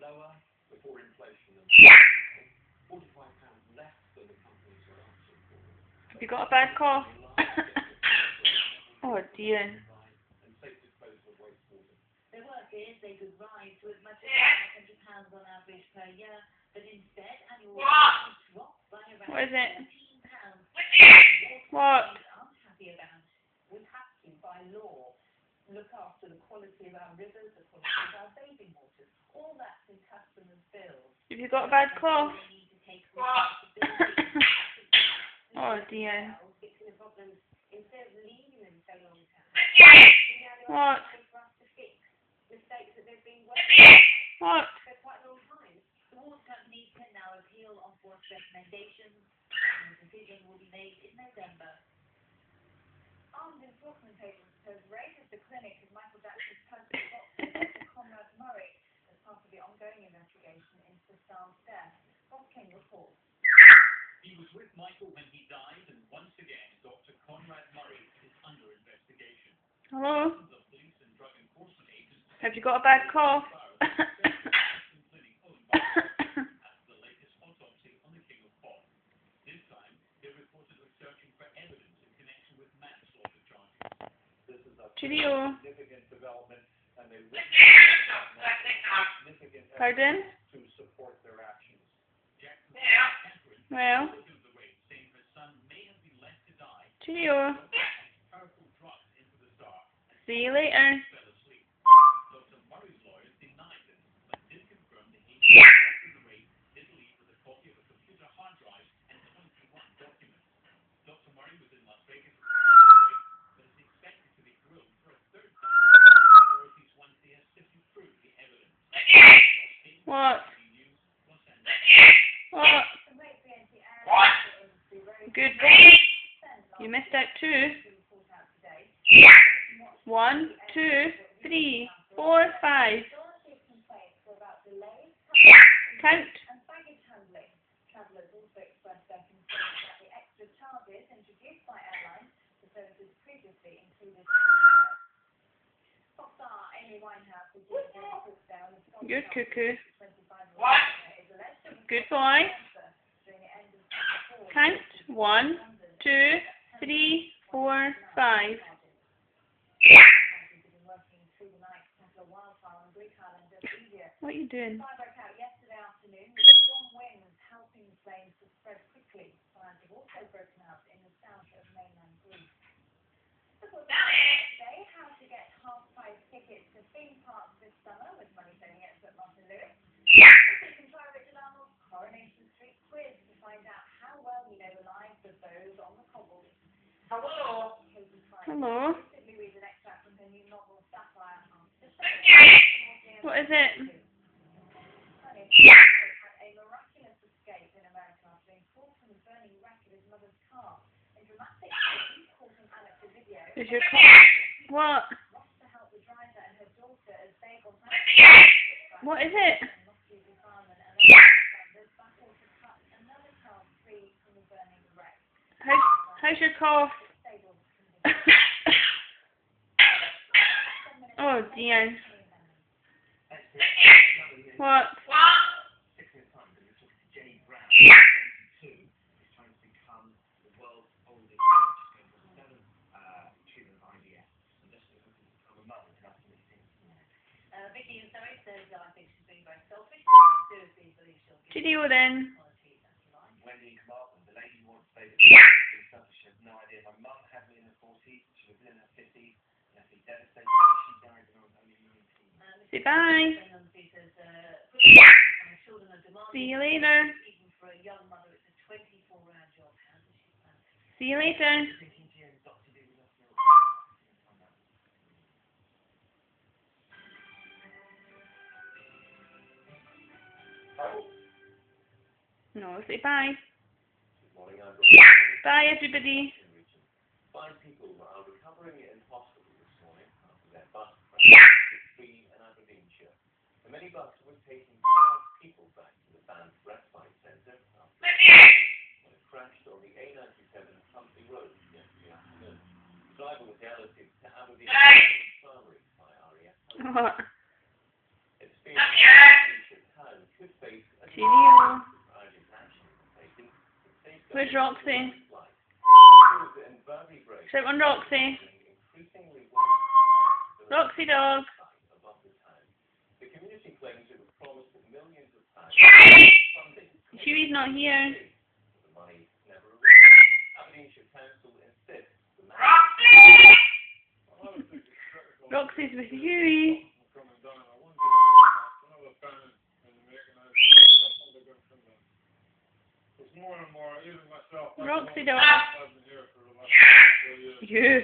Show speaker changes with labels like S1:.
S1: lower before inflation and £45 less than the companies are asking for.
S2: Have you got a bad cough? Oh dear.
S1: And safe disposal of wastewater.
S3: Their work is they could rise to as much as £500 on average per year, but instead annual wages drop by around
S2: What is it?
S3: £13.
S2: What?
S3: Aren't happy about. We have to, by law, look after the quality of our rivers, the quality of our bathing waters. All that's in customers' bills.
S2: Have you got a bad cough?
S3: They need to take responsibility.
S2: Oh dear.
S3: Fixing the problems instead of leaving them so long time.
S2: What?
S3: For us to fix mistakes that they've been working
S2: What?
S3: for quite a long time. The water company can now appeal on board's recommendations, and the decision will be made in November. Armed enforcement agents have raided the clinic of Michael Jackson's personal doctor, Dr. Conrad Murray, as part of the ongoing investigation into the star's death. Ross King reports.
S4: He was with Michael when he died, and once again, Dr. Conrad Murray is under investigation.
S2: Hello?
S4: The police and drug enforcement agents
S2: Have you got a bad cough?
S4: clinic owned by as the latest autopsy on the King of Pop. This time, they reportedly searching for evidence in connection with manslaughter charges.
S1: This is a
S2: Cheerio.
S1: significant development, and they really significant
S2: Pardon?
S1: to support their actions.
S4: Jackson Catherine
S2: Well,
S4: of the raid, saying her son may have been left to die.
S2: cheerio.
S4: Powerful drugs into the star
S2: See you later.
S4: fell asleep. Dr. Murray's lawyers denied this, but did confirm that he after the raid did leave with a copy of a computer hard drive and 21 documents. Dr. Murray was in Las Vegas at the time of the raid, but is expected to be grilled for a third time. Authorities once they have sifted through the evidence.
S2: What?
S4: News, Los Angeles.
S2: What? Good. You missed out 2. 1, 2, 3, 4, 5. Count.
S3: And baggage handling. Travellers also expressed their concerns about the extra charges introduced by airlines for services previously included. Pop star Amy Winehouse was used in a talk down the Scottish
S2: You're cuckoo.
S3: 25 is alleged to
S2: Good boy.
S3: during the end of
S2: Count. 1, 2, 3, 4, 5.
S3: working through the night to tackle a wildfire on Greek island of India.
S2: What are you doing?
S3: Fire broke out yesterday afternoon with strong winds helping the flames to spread quickly. Fires have also broken out in the south of mainland Greece. Today, how to get half-price tickets to theme parks this summer with money-saving expert Martin Lewis. You can try Richard Arnold's Coronation Street quiz to find out how well you know the lives of those on the cobbles. Hello.
S2: Hello.
S3: Recently read an extract from her new novel Sapphire.
S2: What is it?
S3: Had a miraculous escape in America after being pulled from the burning wreck of his mother's car. In dramatic scenes caught on amateur video,
S2: Is your cough? What?
S3: lost to help the driver and her daughter as they got
S2: What is it?
S3: battled to cut another car free from the burning wreck.
S2: How's your cough?
S3: Stable
S2: Oh dear. What?
S1: Jay Brown, 2, is trying to become the world's oldest treatment of IVF. And this is looking to become a mother in after 18.
S3: Vicky and Zoe says I think she's being very selfish. Seriously, believes she'll give
S2: Cheerio then.
S3: quality as you like.
S1: Wendy and Martin, the lady who wants to say that she has no idea. My mum had me in her 40s, she was in her 50s, and I'd be devastated if she died when I was only 19.
S2: Say bye.
S3: Children are demanding.
S2: See you later.
S3: Even for a young mother, it's a 24-hour job. How does she plan it?
S2: See you later.
S1: Thinking Jim, Dr. D was off your
S2: No, say bye.
S1: Good morning, I'm
S2: Bye everybody.
S1: 5 people are recovering in hospital this morning after their bus crashed between and Aberdeenshire. The minibus was taking 12 people back to the band's respite centre after when it crashed on the A97 Humphrey Road yesterday afternoon. The driver was allocated to Aberdeen Infirmary by RAF.
S2: What?
S1: It's feared that Aberdeenshire
S2: Where's Roxy?
S1: In vertebrae
S2: Shout on Roxy.
S1: increasingly worse
S2: Roxy dog.
S1: above the town. The community claims it was promised that millions of pounds funding
S2: Huey's not here.
S1: the money never arrived. Aberdeenshire Council insists the man
S2: Roxy's with Huey.
S5: More and more, even myself.
S2: Roxy dog.
S5: I've been here for the last 4 years.
S2: You.